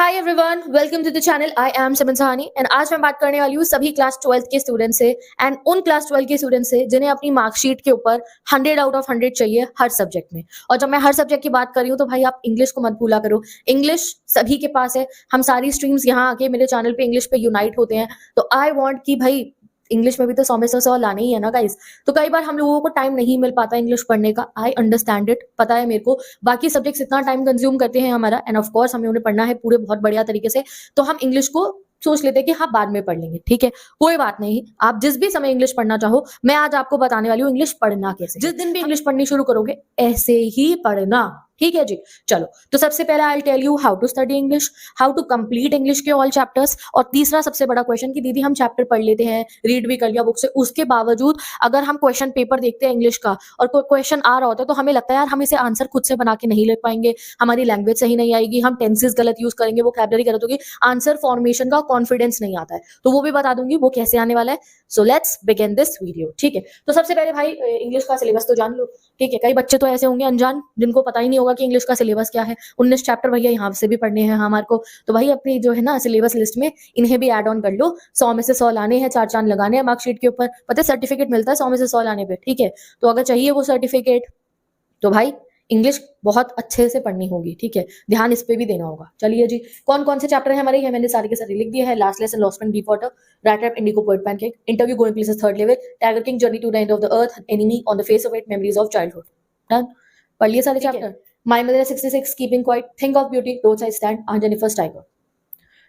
Hi everyone, welcome to the channel. I am Saman Sahani and आज मैं बात करने वाली हूँ सभी क्लास 12 के स्टूडेंट से एंड उन क्लास 12 के स्टूडेंट से जिन्हें अपनी मार्कशीट के ऊपर 100 आउट ऑफ 100 चाहिए हर सब्जेक्ट में। और जब मैं हर सब्जेक्ट की बात कर रही हूँ तो भाई आप इंग्लिश को मत भूला करो। इंग्लिश सभी के पास है, हम सारी स्ट्रीम्स यहाँ आके मेरे चैनल पे इंग्लिश पे यूनाइट होते हैं। तो आई वॉन्ट कि भाई इंग्लिश में भी तो 100 में से 100 लाने ही है ना गाइस। तो कई बार हम लोगों को टाइम नहीं मिल पाता इंग्लिश पढ़ने का, आई अंडरस्टैंड इट, पता है मेरे को। बाकी सब्जेक्ट्स इतना टाइम कंज्यूम करते हैं हमारा एंड ऑफ कोर्स हमें उन्हें पढ़ना है पूरे बहुत बढ़िया तरीके से। तो हम इंग्लिश को सोच लेते हैं कि हाँ बाद में पढ़ लेंगे, ठीक है, कोई बात नहीं। आप जिस भी समय इंग्लिश पढ़ना चाहो, मैं आज आपको बताने वाली हूँ इंग्लिश पढ़ना कैसे। जिस दिन भी इंग्लिश पढ़नी शुरू करोगे ऐसे ही पढ़ना, ठीक है जी। चलो, तो सबसे पहले I tell you how to study English, how to complete English के ऑल चैप्टर्स। और तीसरा सबसे बड़ा क्वेश्चन कि दीदी हम चैप्टर पढ़ लेते हैं, रीड भी कर लिया बुक से, उसके बावजूद अगर हम क्वेश्चन पेपर देखते हैं इंग्लिश का और कोई क्वेश्चन आ रहा होता है तो हमें लगता है यार हम इसे आंसर खुद से बना के नहीं लिख पाएंगे, हमारी लैंग्वेज सही नहीं आएगी, हम टेंसेस गलत यूज करेंगे, वोकैबुलरी गलत होगी, आंसर फॉर्मेशन का कॉन्फिडेंस नहीं आता है। तो वो भी बता दूंगी वो कैसे आने वाला है। So let's begin this video, ठीक है। तो सबसे पहले भाई इंग्लिश का सिलेबस तो जान लो, ठीक है। कई बच्चे तो ऐसे होंगे अनजान जिनको पता ही नहीं होगा कि इंग्लिश का सिलेबस क्या है। 19 चैप्टर भैया यहाँ से भी पढ़ने हैं हमारे को, तो भाई अपनी जो है ना सिलेबस लिस्ट में इन्हें भी ऐड ऑन कर लो। 100 में से 100 लाने हैं, 4 चांद लगाने हैं मार्कशीट के ऊपर। पता है सर्टिफिकेट मिलता है 100 में से 100 लाने पे, ठीक है। तो अगर चाहिए वो सर्टिफिकेट तो भाई इंग्लिश बहुत अच्छे से पढ़नी होगी, ठीक है, ध्यान इस पे भी देना होगा। चलिए जी, कौन कौन से चैप्टर हैं हमारे, ये मैंने सारे के सारे लिख दिए हैं। Last lesson, lost friend, deep water, write up, indigo, poet, pancake, interview, going places, third level, tiger king, journey to the end of the earth, enemy, on the face of it, memories of childhood. Done, पढ़ लिए सारे chapter. My mother 66, keeping quiet, think of beauty, road side stand, on Jennifer tiger.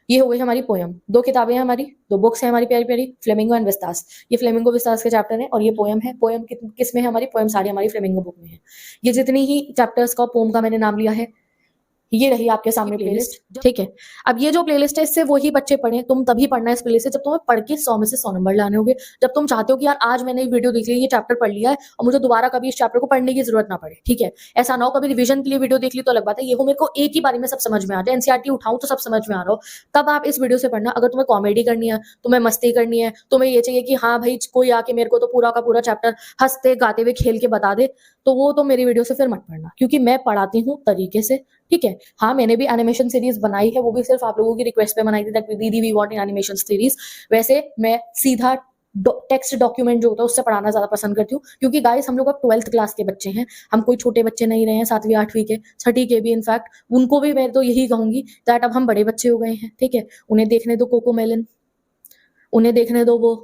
ये हो गई हमारी poem. 2 किताबें हैं हमारी, 2 बुक्स हैं हमारी प्यारी प्यारी, फ्लेमिंगो एंड विस्तास। ये फ्लेमिंगो विस्तास के चैप्टर है और ये पोयम है। पोयम किस में है हमारी, पोयम सारी हमारी फ्लेमिंगो बुक में है। ये जितनी ही चैप्टर्स का पोम का मैंने नाम लिया है, ये रही आपके सामने प्लेलिस्ट, ठीक है। अब ये जो प्लेलिस्ट है इससे वही बच्चे पढ़े, तुम तभी पढ़ना है इस प्लेलिस्ट से जब तुम्हें पढ़ के 100 में से 100 नंबर लाने होंगे। जब तुम चाहते हो कि यार आज मैंने वीडियो देख ली, ये चैप्टर पढ़ लिया है और मुझे दोबारा कभी इस चैप्टर को पढ़ने की जरूरत ना पड़े, ठीक है। ऐसा ना हो कभी रिवीजन के लिए वीडियो देख ली तो अलग बात है, ये हो मेरे को एक ही बारी में सब समझ में आ जाए, एनसीईआरटी उठाऊं तो सब समझ में आ रहा हो, तब आप इस वीडियो से पढ़ना। अगर तुम्हें कॉमेडी करनी है, तुम्हें मस्ती करनी है, तुम्हें ये चाहिए कि हाँ भाई कोई आके मेरे को तो पूरा का पूरा चैप्टर हंसते गाते हुए खेल के बता दे, तो वो तो मेरी वीडियो से फिर मत पढ़ना, क्योंकि मैं पढ़ाती हूँ तरीके से, ठीक है। हाँ मैंने भी एनिमेशन सीरीज बनाई है, वो भी सिर्फ आप लोगों की रिक्वेस्ट पे बनाई थी, दैट दीदी we want an animation series. वैसे मैं सीधा टेक्स्ट डॉक्यूमेंट जो होता है उससे पढ़ाना ज्यादा पसंद करती हूँ, क्योंकि गाइस हम लोग अब 12th क्लास के बच्चे हैं, हम कोई छोटे बच्चे नहीं रहे हैं, 7वीं 8वीं के, 6ठी के भी। इनफैक्ट उनको भी मैं तो यही कहूंगी दैट अब हम बड़े बच्चे हो गए हैं, ठीक है। उन्हें देखने दो कोको मेलन, उन्हें देखने दो वो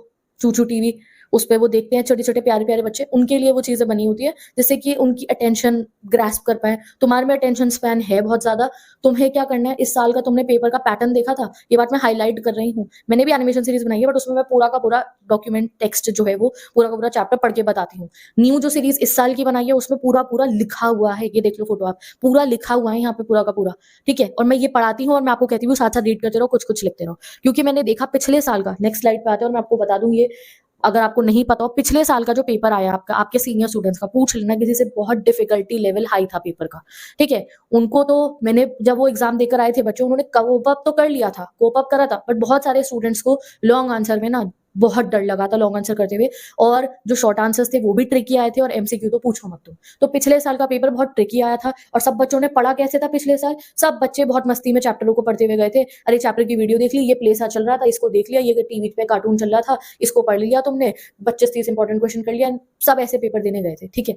चूचू टीवी, उस पे वो देखते हैं छोटे छोटे प्यारे प्यारे बच्चे, उनके लिए वो चीजें बनी होती है जिससे कि उनकी अटेंशन ग्रास्प कर पाए। तुम्हारे में अटेंशन स्पैन है बहुत ज्यादा, तुम्हें क्या करना है, इस साल का तुमने पेपर का पैटर्न देखा था, ये बात मैं हाईलाइट कर रही हूँ। मैंने भी एनिमेशन सीरीज बनाई है बट उसमें मैं पूरा का पूरा डॉक्यूमेंट टेक्स्ट जो है वो पूरा का पूरा चैप्टर पढ़ के बताती हूँ। न्यू जो सीरीज इस साल की बनाई है उसमें पूरा पूरा लिखा हुआ है, ये देख लो फोटो आप, पूरा लिखा हुआ है यहाँ पे पूरा का पूरा, ठीक है। और मैं ये पढ़ाती हूँ और मैं आपको कहती हूँ साथ साथ रीड करते रहो, कुछ कुछ लिखते रहो, क्योंकि मैंने देखा पिछले साल का, नेक्स्ट स्लाइड पे आते हैं और मैं आपको बता दूं, ये अगर आपको नहीं पता हो, पिछले साल का जो पेपर आया आपका, आपके सीनियर स्टूडेंट्स का, पूछ लेना किसी से, बहुत डिफिकल्टी लेवल हाई था पेपर का, ठीक है। उनको तो मैंने जब वो एग्जाम देकर आए थे बच्चे, उन्होंने कोप अप तो कर लिया था, कोप अप करा था, बट बहुत सारे स्टूडेंट्स को लॉन्ग आंसर में ना बहुत डर लगा था लॉन्ग आंसर करते हुए, और जो शॉर्ट आंसर्स थे वो भी ट्रिकी आए थे, और एमसीक्यू तो पूछो मत तुम। तो पिछले साल का पेपर बहुत ट्रिकी आया था, और सब बच्चों ने पढ़ा कैसे था पिछले साल, सब बच्चे बहुत मस्ती में चैप्टरों को पढ़ते हुए गए थे। अरे चैप्टर की वीडियो देख ली, ये प्ले सा चल रहा था, इसको देख लिया, ये टीवी पे कार्टून चल रहा था, इसको पढ़ लिया तुमने, 25-30 इंपॉर्टेंट क्वेश्चन कर लिया, सब ऐसे पेपर देने गए थे, ठीक है।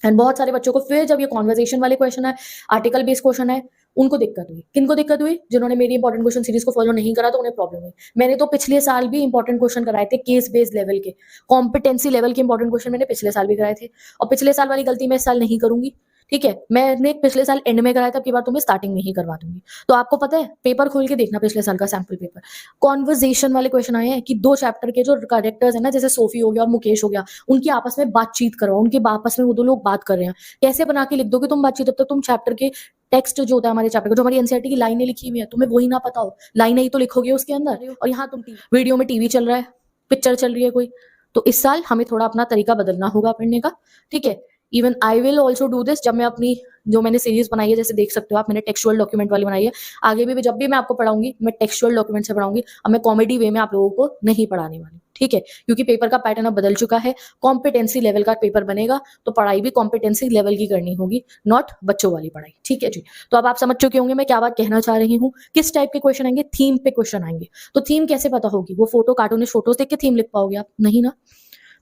एंड बहुत सारे बच्चों को फिर जब ये कॉन्वर्सेशन वाले क्वेश्चन है, आर्टिकल बेस्ड क्वेश्चन है, उनको दिक्कत हुई। किनको दिक्कत हुई, जिन्होंने मेरी इंपॉर्टेंट क्वेश्चन सीरीज को फॉलो नहीं करा तो उन्हें प्रॉब्लम हुई। मैंने तो पिछले साल भी इंपॉर्टेंट क्वेश्चन कराए थे, केस बेस्ड लेवल के, कॉम्पिटेंसी लेवल के इंपॉर्टेंट क्वेश्चन मैंने पिछले साल भी कराए थे, और पिछले साल वाली गलती मैं इस साल नहीं करूंगी, ठीक है। मैंने पिछले साल एंड में कराया था, अब की बार तुम्हें स्टार्टिंग में ही करवा दूंगी। तो आपको पता है, पेपर खोल के देखना पिछले साल का सैंपल पेपर, कॉन्वर्सेशन वाले क्वेश्चन आए हैं कि 2 चैप्टर के जो कैरेक्टर्स है ना, जैसे सोफी हो गया और मुकेश हो गया, उनकी आपस में बातचीत करो, उनके आपस में वो 2 लोग बात कर रहे हैं, कैसे बना के लिख दोगे तुम बातचीत, जब तक तुम चैप्टर के टेक्स्ट जो होता है हमारे चैप्टर का, जो हमारी एनसीईआरटी की लाइनें लिखी हुई है, तुम्हें वही ना पता हो, लाइनें ही तो लिखोगे उसके अंदर, और यहाँ तुम वीडियो में टीवी चल रहा है, पिक्चर चल रही है कोई। तो इस साल हमें थोड़ा अपना तरीका बदलना होगा पढ़ने का, ठीक है। Even I will also do this, जब मैं अपनी जो मैंने सीरीज बनाई है, जैसे देख सकते हो आप, मैंने टेक्सचुअल डॉक्यूमेंट वाली बनाई है, आगे भी जब भी मैं आपको पढ़ाऊंगी मैं टेक्सचुअल डॉक्यूमेंट से पढ़ाऊंगी। अब मैं कॉमेडी वे में आप लोगों को नहीं पढ़ाने वाली। ठीक है, क्योंकि पेपर का पैटर्न अब बदल चुका है, कॉम्पिटेंसी लेवल का पेपर बनेगा, तो पढ़ाई भी कॉम्पिटेंसी लेवल की करनी होगी, नॉट बच्चों वाली पढ़ाई। ठीक है जी, तो अब आप समझ चुके होंगे मैं क्या बात कहना चाह रही हूँ। किस टाइप के क्वेश्चन आएंगे, थीम पे क्वेश्चन आएंगे। तो थीम कैसे पता होगी, वो फोटो कार्टूनिस्ट फोटोज देख के थीम लिख पाओगे आप? नहीं ना।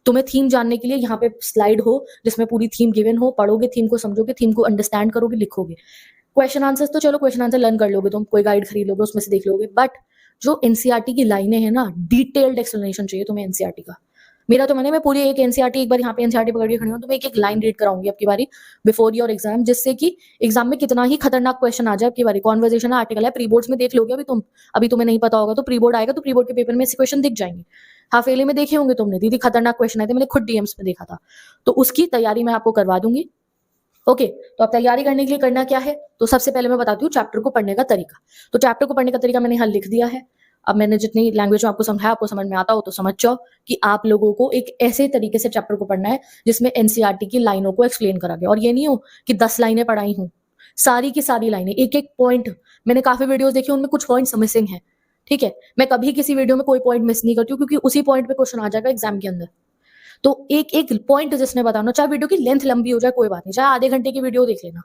तुम्हें थीम जानने के लिए यहाँ पे स्लाइड हो जिसमें पूरी थीम गिवन हो, पढ़ोगे थीम को, समझोगे थीम को, अंडरस्टैंड करोगे, लिखोगे। क्वेश्चन आंसर्स तो चलो क्वेश्चन आंसर लर्न कर लोगे तुम, कोई गाइड खरीद लोगे उसमें से देख लोगे, बट जो एनसीईआरटी की लाइनें हैं ना, डिटेल्ड एक्सप्लेनेशन चाहिए तुम्हें एनसीईआरटी का। मेरा तो मैंने मैं पूरी एक एनसीईआरटी, एक बार यहाँ पे एनसीईआरटी पकड़ के खड़ी हूँ तो मैं एक एक लाइन रीड कराऊंगी आपकी बारी बिफोर योर एग्जाम, जिससे कि एग्जाम में कितना ही खतरनाक क्वेश्चन आ जाए आपकी बारी। कॉन्वर्जेशन आर्टिकल है, प्री बोर्ड्स में देख लोगे अभी तुम्हें नहीं पता होगा तो प्री बोर्ड आएगा, तो प्री बोर्ड के पेपर में ऐसे क्वेश्चन दिख जाएंगे। हाफ ईयरली में देखे होंगे तुमने, दीदी खतरनाक क्वेश्चन आए थे, मैंने खुद डीएम्स में देखा था, तो उसकी तैयारी मैं आपको करवा दूंगी। ओके, तो अब तैयारी करने के लिए करना क्या है, तो सबसे पहले मैं बताती हूँ चैप्टर को पढ़ने का तरीका। तो चैप्टर को पढ़ने का तरीका मैंने यहाँ लिख दिया है। अब मैंने जितनी लैंग्वेज में आपको समझाया, आपको समझ में आता हो तो समझ जाओ कि आप लोगों को एक ऐसे तरीके से चैप्टर को पढ़ना है जिसमें एनसीईआरटी की लाइनों को एक्सप्लेन करा गया, और ये नहीं हो कि 10 लाइनें पढ़ाई हूँ, सारी की सारी लाइनें, एक एक पॉइंट। मैंने काफी वीडियोस देखी, उनमें कुछ पॉइंट्स मिसिंग है। ठीक है, मैं कभी किसी वीडियो में कोई पॉइंट मिस नहीं करती हूँ, क्योंकि उसी पॉइंट पे क्वेश्चन आ जाएगा एग्जाम के अंदर। तो एक एक पॉइंट जिसने बताना, चाहे वीडियो की लेंथ लंबी हो जाए कोई बात नहीं, चाहे आधे घंटे की वीडियो देख लेना,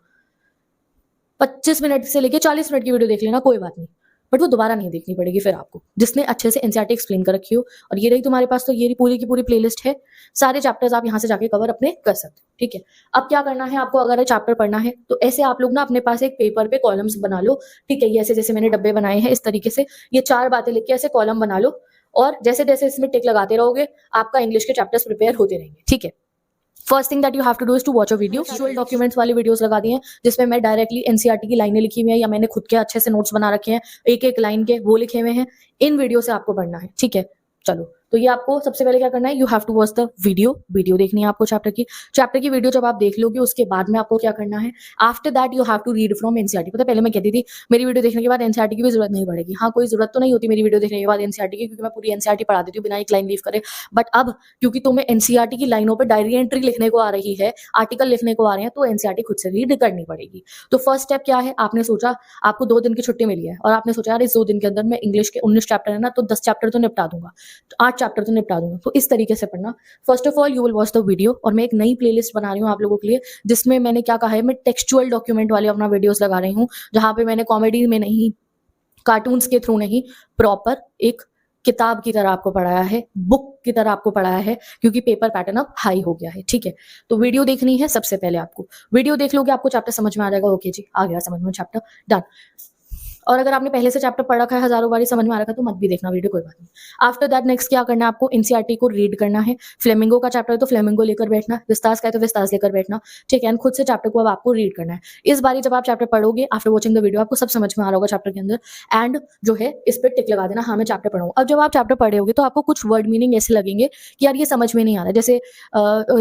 25 मिनट से लेके 40 मिनट की वीडियो देख लेना, कोई बात नहीं, बट वो दोबारा नहीं देखनी पड़ेगी फिर आपको, जिसने अच्छे से एनसीईआरटी एक्सप्लेन कर रखी हो। और ये रही तुम्हारे पास, तो ये पूरी की पूरी प्लेलिस्ट है, सारे चैप्टर्स आप यहाँ से जाके कवर अपने कर सकते हो। ठीक है, अब क्या करना है आपको, अगर चैप्टर पढ़ना है तो ऐसे आप लोग ना अपने पास एक पेपर पे कॉलम्स बना लो। ठीक है, ये ऐसे जैसे मैंने डब्बे बनाए हैं इस तरीके से, ये 4 बातें लिख के ऐसे कॉलम बना लो, और जैसे जैसे इसमें टिक लगाते रहोगे आपका इंग्लिश के चैप्टर्स प्रिपेयर होते रहेंगे। ठीक है, first thing that you have to do is to watch a video. Visual documents वाली वीडियोस लगा दी हैं जिसमें मैं डायरेक्टली एनसीईआरटी की लाइनें लिखी हुई है, या मैंने खुद के अच्छे से नोट्स बना रखे हैं, एक एक लाइन के वो लिखे हुए हैं, इन वीडियो से आपको पढ़ना है। ठीक है, चलो, तो ये आपको सबसे पहले क्या करना है, you have to watch the video देखनी है आपको चैप्टर की वीडियो जब आप देख लोगे उसके बाद में आपको क्या करना है, after that you have to read from NCERT. पता है पहले मैं कहती थी मेरी वीडियो देखने के बाद एनसीईआरटी की भी जरूरत नहीं पड़ेगी। हाँ, कोई जरूरत तो नहीं होती मेरी वीडियो देखने के बाद एनसीईआरटी की, क्योंकि मैं पूरी एनसीईआरटी पढ़ा देती हूँ बिना एक लाइन लीव करे। बट अब क्योंकि तुम्हें एनसीईआरटी की लाइनों पर डायरी एंट्री लिखने को आ रही है, आर्टिकल लिखने को आ रहे हैं, तो एनसीईआरटी खुद से रीड करनी पड़ेगी। तो फर्स्ट स्टेप क्या है, आपने सोचा आपको 2 दिन की छुट्टी मिली है, और आपने सोचा यार इस 2 दिन के अंदर मैं इंग्लिश के 19 चैप्टर है ना, तो 10 चैप्टर तो निपटा दूंगा, 8 चैप्टर तो निपटा दूंगा। तो इस तरीके से पढ़ना। First of all you will watch the video, और मैं एक नई प्लेलिस्ट बना रही हूँ आप लोगों के लिए, जिसमें मैंने क्या कहा है, मैं टेक्सचुअल डॉक्यूमेंट वाले अपना वीडियोस लगा रही हूँ, जहां पे मैंने कॉमेडी में नहीं, कार्टून्स के थ्रू नहीं, प्रॉपर एक किताब की तरह आपको पढ़ाया है, बुक की तरह आपको पढ़ाया है, क्योंकि पेपर पैटर्न अब हाई हो गया है। ठीक है, तो वीडियो देखनी है सबसे पहले आपको, वीडियो देख लोगे आपको चैप्टर समझ में आ जाएगा। ओके जी, आ गया समझ में चैप्टर, डन। और अगर आपने पहले से चैप्टर पढ़ रखा है, हजारों बारी समझ में आ रखा है, तो मत भी देखना वीडियो, कोई बात नहीं। आफ्टर दैट नेक्स्ट क्या करना है आपको, एनसीईआरटी को रीड करना है। फ्लेमिंगो का चैप्टर है तो फ्लेमिंगो लेकर बैठना, विस्तास का है तो विस्तास लेकर बैठना। ठीक है, एंड खुद से चैप्टर को अब आपको रीड करना है। इस बारी जब आप चैप्टर पढ़ोगे, आफ्टर वॉचिंग द वीडियो, आपको सब समझ में आ रहा होगा चैप्टर के अंदर, एंड जो है इस पर टिक लगा देना, हाँ मैं चैप्टर पढ़ूँ। अब जब आप चैप्टर पढ़े होगे तो आपको कुछ वर्ड मीनिंग ऐसे लगेंगे कि यार ये समझ में नहीं आ रहा है। जैसे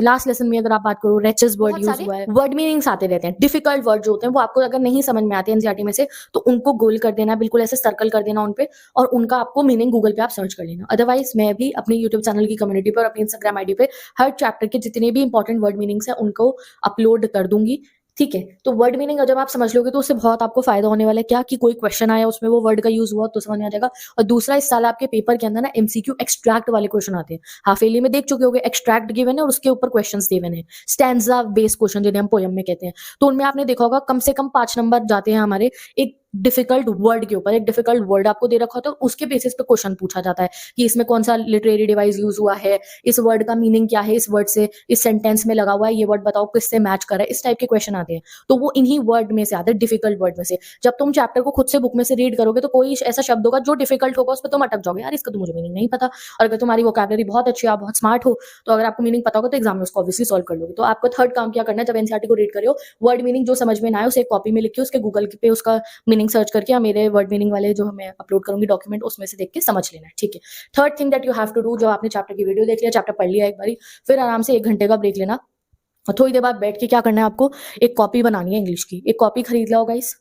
लास्ट लेसन में अगर आप बात करो, रेचेस वर्ड यूज हुआ है, वर्ड मीनिंग्स आते रहते हैं, डिफिकल्ट वर्ड जो होते हैं वो आपको अगर नहीं समझ में आते एनसीईआरटी में से, तो उनको गोल कर देना, बिल्कुल ऐसे सर्कल कर देना उन पे, और उनका आपको मीनिंग गूगल पे आप सर्च कर लेना। अदरवाइज मैं भी अपनी यूट्यूब चैनल की कम्युनिटी पर, अपनी इंस्टाग्राम आईडी पे हर चैप्टर के जितने भी इंपॉर्टेंट वर्ड मीनिंग्स है उनको अपलोड कर दूंगी। ठीक है, तो वर्ड मीनिंग जब आप समझ लोगे तो उससे बहुत आपको फायदा होने वाला है। क्या कि कोई क्वेश्चन आया उसमें वो वर्ड का यूज हुआ तो समझ में आ जाएगा। और दूसरा, इस साल आपके पेपर के अंदर ना एमसीक्यू एक्सट्रैक्ट वाले क्वेश्चन आते हैं। हाफ ईयरली में देख चुके होगे, एक्सट्रैक्ट गिवन है और उसके ऊपर क्वेश्चंस गिवन है, स्टैंजा बेस्ड क्वेश्चन जिन्हें हम पोयम में कहते हैं। तो उनमें आपने देखा होगा कम से कम 5 नंबर जाते हैं हमारे एक डिफिकल्ट वर्ड के ऊपर। एक डिफिकल्ट वर्ड आपको दे रखा होता है, उसके बेसिस पे क्वेश्चन पूछा जाता है कि इसमें कौन सा लिटरेरी डिवाइस यूज हुआ है, इस वर्ड का मीनिंग क्या है, इस वर्ड से इस सेंटेंस में लगा हुआ है, ये वर्ड बताओ किससे मैच कर रहा है। इस टाइप के क्वेश्चन आते हैं, तो वो इन्हीं वर्ड में से आते हैं, डिफिकल्ट वर्ड में से। जब तुम चैप्टर को खुद से बुक में से रीड करोगे तो कोई ऐसा शब्द होगा जो डिफिकल्ट होगा, उस पर तुम अटक जाओगे, यार इसका तो मुझे मीनिंग नहीं पता। और अगर तुम्हारी वोकैबुलरी बहुत अच्छी है, आप बहुत स्मार्ट हो, तो अगर आपको मीनिंग पता होगा तो एग्जाम में उसको ऑब्वियसली सॉल्व कर लोगे। तो आपको थर्ड काम क्या करना है, जब एनसीईआरटी को रीड करो, वर्ड मीनिंग जो समझ में ना आए उसे कॉपी में लिखिए, उसके गूगल पे उसका मीनिंग सर्च करके, मेरे वर्ड मीनिंग वाले जो मैं अपलोड करूंगी डॉक्यूमेंट, उसमें से देख के समझ लेना है। ठीक है, third thing that you have to do, जो आपने चैप्टर की वीडियो देख लिया, चैप्टर पढ़ लिया एक बारी, फिर आराम से 1 घंटे का ब्रेक लेना, और थोड़ी देर बाद बैठ के क्या करना है आपको, एक कॉपी बनानी है इंग्लिश की। एक कॉपी खरीद लाओ गाइस,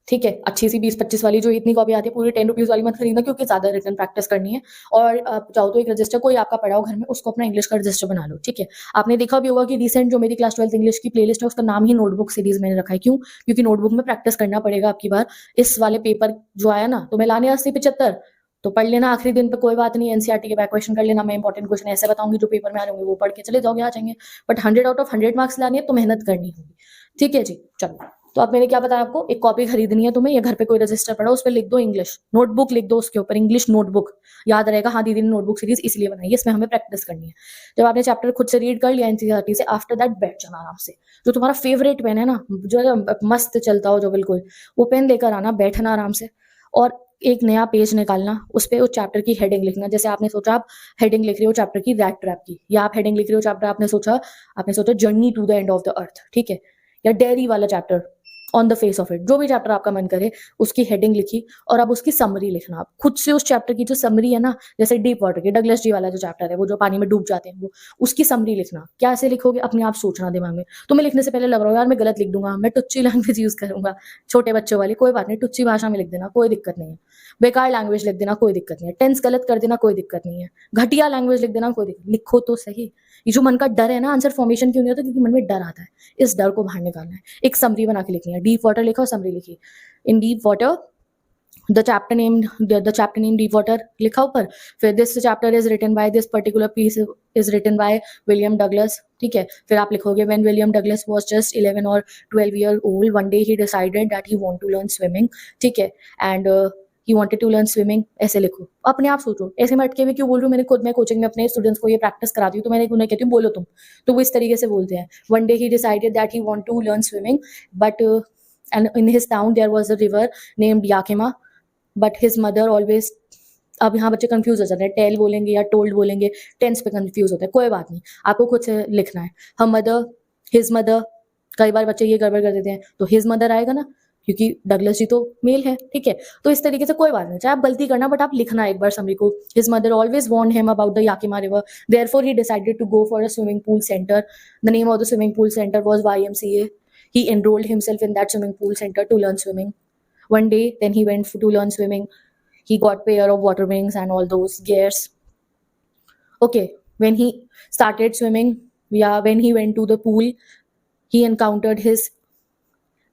ठीक है, अच्छी सी 20-25 वाली, जो इतनी कॉपी आती है, पूरी 10 रुपीज वाली मत खरीदना, क्योंकि ज्यादा रिटन प्रैक्टिस करनी है। और आप चाहो तो एक रजिस्टर कोई आपका पड़ा हो घर में, उसको अपना इंग्लिश का रजिस्टर बना लो। ठीक है, आपने देखा भी होगा कि रिसेंट जो मेरी क्लास 12 इंग्लिश की प्लेलिस्ट है उसका नाम ही नोटबुक सीरीज मैंने रखा है। क्यों? क्योंकि नोटबुक में प्रैक्टिस करना पड़ेगा आपकी बार। इस वाले पेपर जो आया ना, तो मैं लाने 80-75, तो पढ़ लेना आखिरी दिन पे, कोई बात नहीं, एनसीईआरटी के बैक क्वेश्चन कर लेना, मैं इंपॉर्टेंट क्वेश्चन ऐसे बताऊंगी जो पेपर में आ जाएंगे, वो पढ़ के चले जाओगे, आ जाएंगे। बट 100 आउट ऑफ 100 मार्क्स लाने हैं तो मेहनत करनी होगी, ठीक है जी। चलो, तो अब मैंने क्या बताया आपको, एक कॉपी खरीदनी है तुम्हें, या घर पे कोई रजिस्टर पड़ा उस पर लिख दो इंग्लिश, नोटबुक लिख दो उसके ऊपर इंग्लिश नोटबुक, याद रहेगा। हाँ, दीदी ने नोटबुक सीरीज इसलिए बनाई है, इसमें हमें प्रैक्टिस करनी है। जब आपने चैप्टर खुद से रीड कर लिया एनसीईआरटी से, आफ्टर दैट बैठ जाना आराम से, जो तुम्हारा फेवरेट पेन है ना, जो मस्त चलता हो जो बिल्कुल, वो पेन लेकर आना, बैठना आराम से, और एक नया पेज निकालना, उस पे उस चैप्टर की हेडिंग लिखना। जैसे आपने सोचा आप हेडिंग लिख रहे हो चैप्टर की रैट ट्रैप की, या आप हेडिंग लिख रहे हो चैप्टर, आपने सोचा journey to the end of the earth, ठीक है, या डेयरी वाला chapter, on the face of it, जो भी चैप्टर आपका मन करे उसकी हेडिंग लिखी, और अब उसकी समरी लिखना। आप खुद से उस चैप्टर की जो समरी है ना, जैसे डीप वाटर की डगलस डी वाला जो चैप्टर है, वो जो पानी में डूब जाते हैं, वो उसकी समरी लिखना। क्या ऐसे लिखोगे, अपने आप सोचना दिमाग में। तुम्हें लिखने से पहले लग रहा हो यार मैं गलत लिख दूंगा, मैं टुच्ची लैंग्वेज यूज करूंगा, छोटे बच्चों वाली, कोई बात नहीं, टुच्ची भाषा में लिख देना, कोई दिक्कत नहीं है। बेकार लैंग्वेज लिख देना, कोई दिक्कत नहीं है। टेंस गलत कर देना, कोई दिक्कत नहीं है। घटिया लैंग्वेज लिख देना, कोई दिक्कत, लिखो तो सही। ये जो मन का डर है ना, आंसर फॉर्मेशन क्यों नहीं होता, क्योंकि मन में डर आता है, इस डर को बाहर निकालना है। एक समरी बना के लिखनी है, डीप वाटर लिखा और समरी लिखी। In deep water the chapter name deep water लिखा ऊपर, फिर this chapter is written by, this particular piece is written by William Douglas, ठीक है। फिर आप लिखोगे when William Douglas was just 11 और 12 year old, one day he decided that he want to learn swimming, ठीक है, and he wanted to learn swimming, ऐसे लिखो। अपने आप सोचो, ऐसे मैं अटके में क्यों बोल रही हूँ, मैं कोचिंग में अपने स्टूडेंट्स को ये प्रैक्टिस कराती हूँ, तो मैंने उन्हें कहती हूँ बोलो तुम, तो वो इस तरीके से बोलते हैं। One day he decided that he want to learn swimming, but and in his town there was a river named Yakima, but his mother always, अब यहाँ बच्चे कंफ्यूज हो जाते हैं, टेल बोलेंगे या टोल्ड बोलेंगे, टेंस पे कंफ्यूज होते हैं, कोई बात नहीं, आपको खुद से लिखना है। हम मदर, हिज मदर, कई बार बच्चे ये गड़बड़ कर देते हैं, तो हिज मदर आएगा ना, क्योंकि डगलस जी तो मेल है, ठीक है। तो इस तरीके से कोई बात नहीं, चाहे आप गलती करना, बट आप लिखना एक बार समरी को। His mother always warned him about the Yakima river, therefore he decided to go for a swimming pool centre, the name of the swimming pool centre was YMCA. He enrolled himself in that swimming pool center to learn swimming. One day, then he went to learn swimming. He got pair of water wings and all those gears. Okay, when he started swimming, when he went to the pool, he encountered his,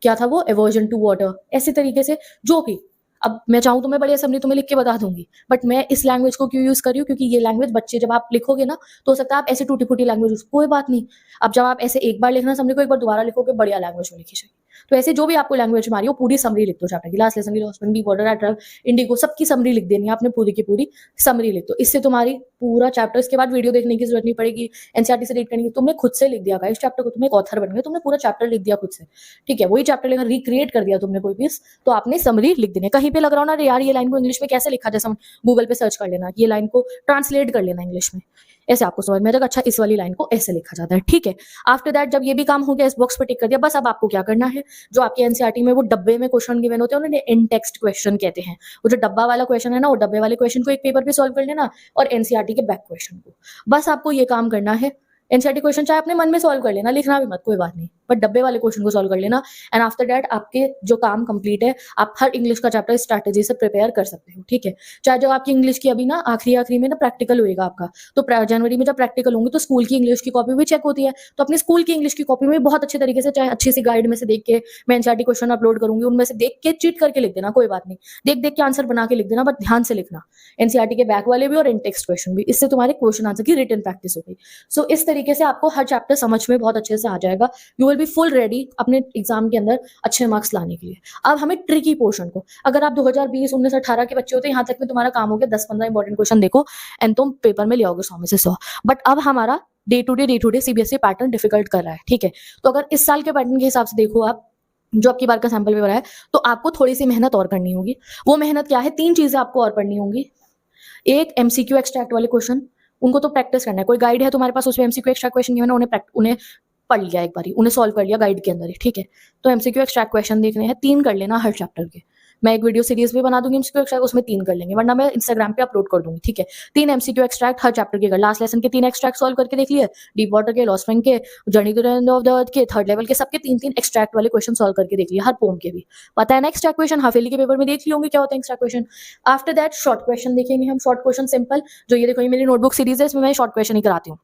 क्या था वो, aversion to water. ऐसे तरीके से जो भी, अब मैं चाहूँ तो मैं बड़ी असम्बली तुम्हें लिख के बता दूंगी, बट मैं इस लैंग्वेज को क्यों यूज कर रही हूँ, क्योंकि ये लैंग्वेज बच्चे जब आप लिखोगे ना, तो हो सकता है आप ऐसे टूटी फूटी लैंग्वेज, कोई बात नहीं, अब जब आप ऐसे एक बार लिखना समरी को, एक बार दोबारा लिखोगे, बढ़िया लैंग्वेज में लिखी जाएगी। तो ऐसे जो भी आपको लैंग्वेज मारी हो, पूरी समरी लिख दो चैप्टर की, लास्ट लेसन की, husband D water at Indigo, सबकी समरी लिख देनी है आपने, पूरी की पूरी समरी लिख दो। इससे तुम्हारी पूरा चैप्टर, इसके बाद वीडियो देखने की जरूरत नहीं पड़ेगी, एनसीईआरटी से रीड करने की, तुमने खुद से लिख दिया इस चैप्टर को, तुम एक ऑथर बन गए, तुमने पूरा चैप्टर लिख दिया खुद से, ठीक है। वही चैप्टर लेकर रिक्रिएट कर दिया तुमने कोई पीस, तो आपने समरी लिख देनी है। कहीं पे लग रहा हो ना यार ये लाइन को इंग्लिश में कैसे लिखा, जैसे गूगल पे सर्च कर लेना, ये लाइन को ट्रांसलेट कर लेना इंग्लिश में, ऐसे आपको समझ में आ जाएगा, अच्छा इस वाली लाइन को ऐसे लिखा जाता है, ठीक है। आफ्टर दैट जब ये भी काम हो गया, इस बॉक्स पर टिक कर दिया, बस अब आपको क्या करना है, जो आपके एनसीईआरटी में वो डब्बे में क्वेश्चन गिवन होते हैं, उन्हें इन टेक्स्ट क्वेश्चन कहते हैं। वो जो डब्बा वाला क्वेश्चन है ना, वो डब्बे वाले क्वेश्चन को एक पेपर पे सॉल्व कर लेना, और एनसीईआरटी के बैक क्वेश्चन को, बस आपको ये काम करना है। एनसीईआरटी क्वेश्चन चाहे अपने मन में सॉल्व कर लेना, लिखना भी मत, कोई बात नहीं, बट डब्बे वाले क्वेश्चन को सॉल्व कर लेना, एंड आफ्टर दैट आपके जो काम कंप्लीट है, आप हर इंग्लिश का चैप्टर स्ट्रैटेजी से प्रिपेयर कर सकते हो, ठीक है। चाहे जब आपकी इंग्लिश की अभी ना आखिरी में ना प्रैक्टिकल होएगा आपका, तो जनवरी में जब प्रैक्टिकल होंगे तो स्कूल की इंग्लिश की कॉपी भी चेक होती है, तो अपनी स्कूल की इंग्लिश की कॉपी में बहुत अच्छे तरीके से, चाहे अच्छी सी गाइड में से देख के, मैं एनसीईआरटी क्वेश्चन अपलोड करूंगी, उनमें से देख के चीट करके लिख देना, कोई बात नहीं, देख देख के आंसर बना के लिख देना, बट ध्यान से लिखना, एनसीईआरटी के बैक वाले भी और इन टेक्स्ट क्वेश्चन भी, इससे तुम्हारे क्वेश्चन आंसर की रिटन प्रैक्टिस हो गई। सो इस तरीके से आपको हर चैप्टर समझ में बहुत अच्छे से आ जाएगा, you will be full ready अपने एग्जाम के अंदर अच्छे मार्क्स लाने के लिए। अब हमें ट्रिकी पोर्शन को, अगर आप 2020, 19, 18 के बच्चे होते हैं, यहाँ तक में तुम्हारा काम हो गया 10-15 इंपॉर्टेंट क्वेश्चन देखो, एंड तुम पेपर में ले आओगे 100 में से 100। बट अब हमारा day to day CBSE pattern difficult कर रहा है, ठीक है। तो अगर इस साल के पैटर्न के हिसाब से देखो आप, जो आपकी बार का सैंपल पेपर है, तो आपको थोड़ी सी मेहनत और करनी होगी। वो मेहनत क्या है, 3 चीजें आपको और पढ़नी होंगी। एक, एमसीक्यू एक्सट्रैक्ट वाले क्वेश्चन, उनको तो प्रैक्टिस करना है। कोई गाइड है तुम्हारे पास, उसमें एमसीक्यू एक्सट्रैक्ट क्वेश्चन गिवन है, उन्हें पढ़ लिया एक बारी, उन्हें सॉल्व कर लिया गाइड के अंदर ही, ठीक है। तो एमसीक्यू एक्सट्रैक्ट क्वेश्चन देखने हैं, 3 कर लेना हर चैप्टर के। मैं एक वीडियो सीरीज भी बना दूंगी एमसीक्यू एक्सट्रैक्ट, उसमें 3 कर लेंगे, वरना मैं इंस्टाग्राम पे अपलोड कर दूंगी, ठीक है। 3 एमसीक्यू एक्सट्रैक्ट हर चैप्टर के, लास्ट लेसन के 3 एक्सट्रैक्ट सॉल्व करके देख लिए, डीप वाटर के, लॉस्ट रंग के, journey to the end of the earth के, थर्ड लेवल के, सबके 3-3 एक्सट्रैक्ट वाले क्वेश्चन सॉल्व करके देख लिए, हर पोम के भी पता है ना। एक्सट्रैक्ट क्वेश्चन हाफिली के पेपर में देख लिए होंगे क्या होता है extract question. After that short question देखेंगे हम, शॉर्ट क्वेश्चन सिंपल, जो ये देखो ये मेरी नोटबुक सीरीज है, इसमें मैं शॉर्ट क्वेश्चन ही कराती हूँ,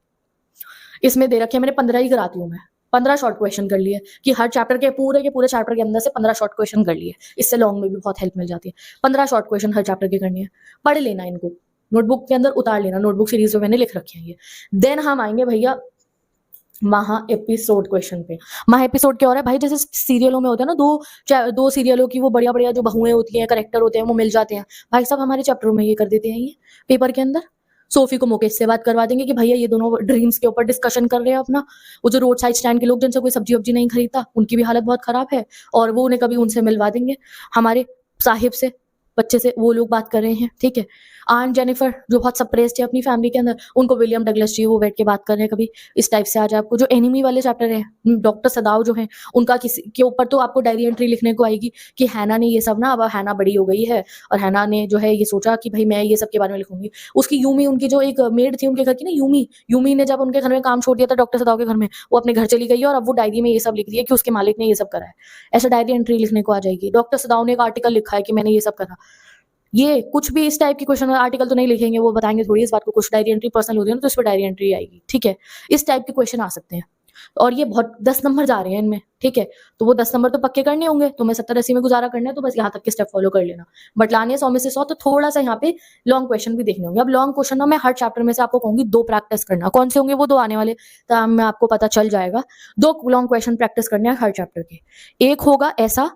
इसमें दे रखे हैं मैंने 15 ही कराती हूँ मैं, 15 शॉर्ट क्वेश्चन कर लिए कि हर चैप्टर के पूरे चैप्टर के अंदर से 15 शॉर्ट क्वेश्चन कर लिए, इससे लॉन्ग में भी बहुत हेल्प मिल जाती है। 15 शॉर्ट क्वेश्चन हर चैप्टर के करने हैं, पढ़ लेना इनको, नोटबुक के अंदर उतार लेना, नोटबुक सीरीज में मैंने लिख रखे हैं ये। देन हम आएंगे भैया महा एपिसोड क्वेश्चन पे। महा एपिसोड क्या हो रहा है भाई, जैसे सीरियलों में होता है ना, दो सीरियलों की वो बढ़िया बढ़िया जो बहुएं होती हैं, करेक्टर होते हैं, वो मिल जाते हैं भाई साहब, हमारे चैप्टरों में ये कर देते हैं ये पेपर के अंदर। सोफी को मुकेश से बात करवा देंगे कि भैया ये दोनों ड्रीम्स के ऊपर डिस्कशन कर रहे हैं अपना। वो जो रोड साइड स्टैंड के लोग जिनसे कोई सब्जी वब्जी नहीं खरीदता, उनकी भी हालत बहुत खराब है, और वो उन्हें कभी उनसे मिलवा देंगे। हमारे साहिब से, बच्चे से, वो लोग बात कर रहे हैं, ठीक है। आन जेनिफर जो बहुत सप्रेस्ड है अपनी फैमिली के अंदर, उनको विलियम डगलस जी वो बैठ के बात कर रहे हैं कभी। इस टाइप से आ जाए आपको जो एनिमी वाले चैप्टर है, डॉक्टर सदाव जो है, उनका किसी के ऊपर तो आपको डायरी एंट्री लिखने को आएगी कि हैना ने ये सब ना, अब हैना बड़ी हो गई है और हैना ने जो है ये सोचा कि भाई मैं ये सब के बारे में लिखूंगी। उसकी यूमी, उनकी जो एक मेड थी उनके घर की ना, यूमी ने जब उनके घर में काम छोड़ दिया था डॉक्टर सदाव के घर में, वो अपने घर चली गई है और अब वो डायरी में ये सब लिख दिया कि उसके मालिक ने ये सब करा है। ऐसा डायरी एंट्री लिखने को आ जाएगी। डॉक्टर सदाव ने एक आर्टिकल लिखा है कि मैंने ये सब करा। ये कुछ भी इस टाइप की क्वेश्चन, आर्टिकल तो नहीं लिखेंगे, वो बताएंगे थोड़ी इस बात को, कुछ डायरी एंट्री पर्सनल होती है ना, तो इस पर डायरी एंट्री आएगी, ठीक है। इस टाइप के क्वेश्चन आ सकते हैं, और ये बहुत 10 नंबर जा रहे हैं इनमें, ठीक है। तो वो 10 नंबर तो पक्के करने होंगे, तो मैं 70-80 में गुजारा करना है, तो बस यहाँ तक के स्टेप फॉलो कर लेना। बट लाने 100 में से 100, तो थोड़ा सा यहाँ पे लॉन्ग क्वेश्चन भी देखने होंगे। अब लॉन्ग क्वेश्चन ना मैं हर चैप्टर में से आपको कहूंगी 2 प्रैक्टिस करना। कौन से होंगे वो 2 आने वाले तो में आपको पता चल जाएगा। 2 लॉन्ग क्वेश्चन प्रैक्टिस करने हैं हर चैप्टर के। एक होगा ऐसा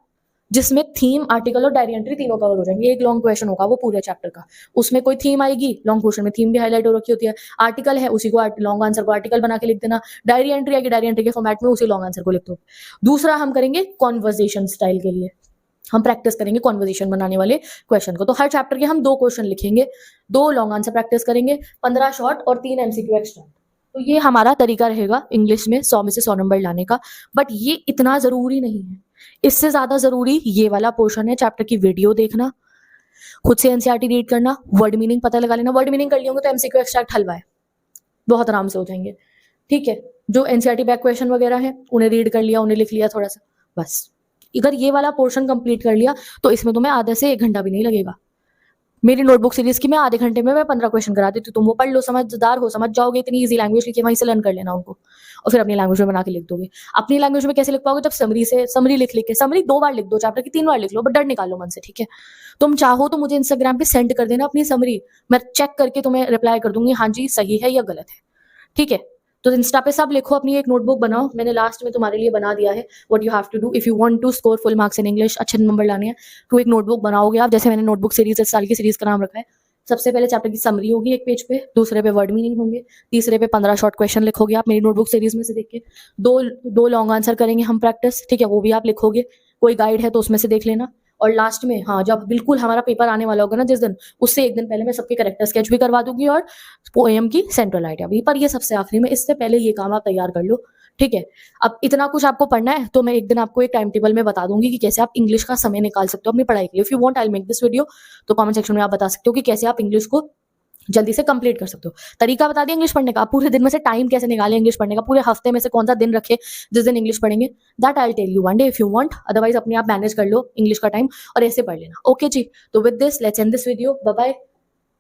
जिसमें थीम, आर्टिकल और डायरी एंट्री तीनों कवर हो जाएंगे। एक लॉन्ग क्वेश्चन होगा वो पूरे चैप्टर का, उसमें कोई थीम आएगी, लॉन्ग क्वेश्चन में थीम भी हाईलाइट हो रखी होती है। आर्टिकल है, उसी को लॉन्ग आंसर को आर्टिकल बना के लिख देना। डायरी एंट्री आएगी, डायरी एंट्री के फॉर्मेट में उसी लॉन्ग आंसर को लिख दो। दूसरा हम करेंगे कॉन्वर्जेशन स्टाइल के लिए, हम प्रैक्टिस करेंगे कॉन्वर्जेशन बनाने वाले क्वेश्चन को। तो हर चैप्टर के हम 2 क्वेश्चन लिखेंगे, 2 लॉन्ग आंसर प्रैक्टिस करेंगे, 15 शॉर्ट और 3 एमसीक्यू एक्स्ट्रा। तो ये हमारा तरीका रहेगा इंग्लिश में 100 में से 100 नंबर लाने का। बट ये इतना जरूरी नहीं है, इससे ज्यादा जरूरी ये वाला पोर्शन है। चैप्टर की वीडियो देखना, खुद से एनसीईआरटी रीड करना, वर्ड मीनिंग पता लगा लेना। वर्ड मीनिंग कर लियोगे तो एमसीक्यू एक्सट्रैक्ट हलवा है, बहुत आराम से हो जाएंगे, ठीक है। जो एनसीईआरटी बैक क्वेश्चन वगैरह है उन्हें रीड कर लिया, उन्हें लिख लिया थोड़ा सा, बस। अगर ये वाला पोर्शन कंप्लीट कर लिया तो इसमें तुम्हें आधे से 1 घंटा भी नहीं लगेगा। मेरी नोटबुक सीरीज की मैं आधे घंटे में मैं 15 क्वेश्चन करा देती हूँ। तुम वो पढ़ लो, समझदार हो, समझ जाओगे। इतनी इजी लैंग्वेज लिखी, वहीं से लर्न कर लेना उनको, और फिर अपनी लैंग्वेज में बना के लिख दोगे। अपनी लैंग्वेज में कैसे लिख पाओगे, जब समरी लिख के, समरी 2 बार लिख दो, चैप्टर की 3 बार लिख लो, बट डर निकालो मन से, ठीक है। तुम चाहो तो मुझे इंस्टाग्राम पे सेंड कर देना अपनी समरी, मैं चेक करके तुम्हें रिप्लाई कर दूंगी, हाँ जी सही है या गलत है, ठीक है। तो इंस्टा पे सब लिखो, अपनी एक नोटबुक बनाओ, मैंने लास्ट में तुम्हारे लिए बना दिया है what you have to do if you want to score full marks in English, अच्छे नंबर लाने हैं। तो एक नोटबुक बनाओगे आप, जैसे मैंने नोटबुक सीरीज इस साल की सीरीज का नाम रखा है। सबसे पहले चैप्टर की समरी होगी एक पेज पे, दूसरे पे वर्ड मीनिंग होंगे, तीसरे पे 15 शॉर्ट क्वेश्चन लिखोगे आप मेरी नोटबुक सीरीज में से देख के। 2 लॉन्ग आंसर करेंगे हम प्रैक्टिस, ठीक है, वो भी आप लिखोगे, कोई गाइड है तो उसमें से देख लेना। और लास्ट में, हाँ, जब बिल्कुल हमारा पेपर आने वाला होगा ना जिस दिन, उससे 1 दिन पहले मैं सबके करेक्टर स्केच भी करवा दूंगी और पोएम की सेंट्रल आइडिया भी। पर ये सबसे आखिरी में, इससे पहले ये काम आप तैयार कर लो, ठीक है। अब इतना कुछ आपको पढ़ना है तो मैं एक दिन आपको एक टाइम टेबल में बता दूंगी कि कैसे आप इंग्लिश का समय निकाल सकते हो अपनी पढ़ाई के लिए। If you want I will make this video, तो कमेंट सेक्शन में आप बता सकते हो कि कैसे आप इंग्लिश को जल्दी से कंप्लीट कर सकते हो। तरीका बता दिया इंग्लिश पढ़ने का, पूरे दिन में से टाइम कैसे निकालें इंग्लिश पढ़ने का, पूरे हफ्ते में से कौन सा दिन रखे जिस दिन इंग्लिश पढ़ेंगे, that I will tell you one day if you want. Otherwise अपने आप मैनेज कर लो इंग्लिश का टाइम और ऐसे पढ़ लेना, ओके जी। तो with this let's end this video, bye bye,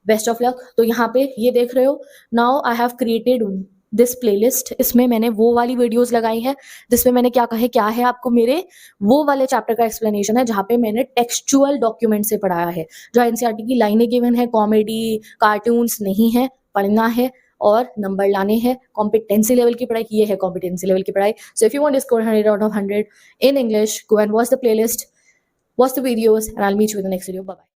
best of luck. तो यहाँ पे ये देख रहे हो, now I have created this playlist, इसमें मैंने वो वाली वीडियोस लगाई है जिसमें मैंने क्या कहा है, क्या है आपको मेरे वो वाले चैप्टर का एक्सप्लेनेशन है जहाँ पे मैंने टेक्सचुअल डॉक्यूमेंट से पढ़ाया है, जहाँ एनसीईआरटी की लाइनें गिवन है, कॉमेडी कार्टून्स नहीं है, पढ़ना है और नंबर लाने हैं। कॉम्पिटेंसी लेवल की पढ़ाई, ये है कॉम्पिटेंसी लेवल की पढ़ाई। So if you want to score 100 out of 100 in English, go and watch the playlist, watch the videos, and I'll meet you in the next video. Bye bye.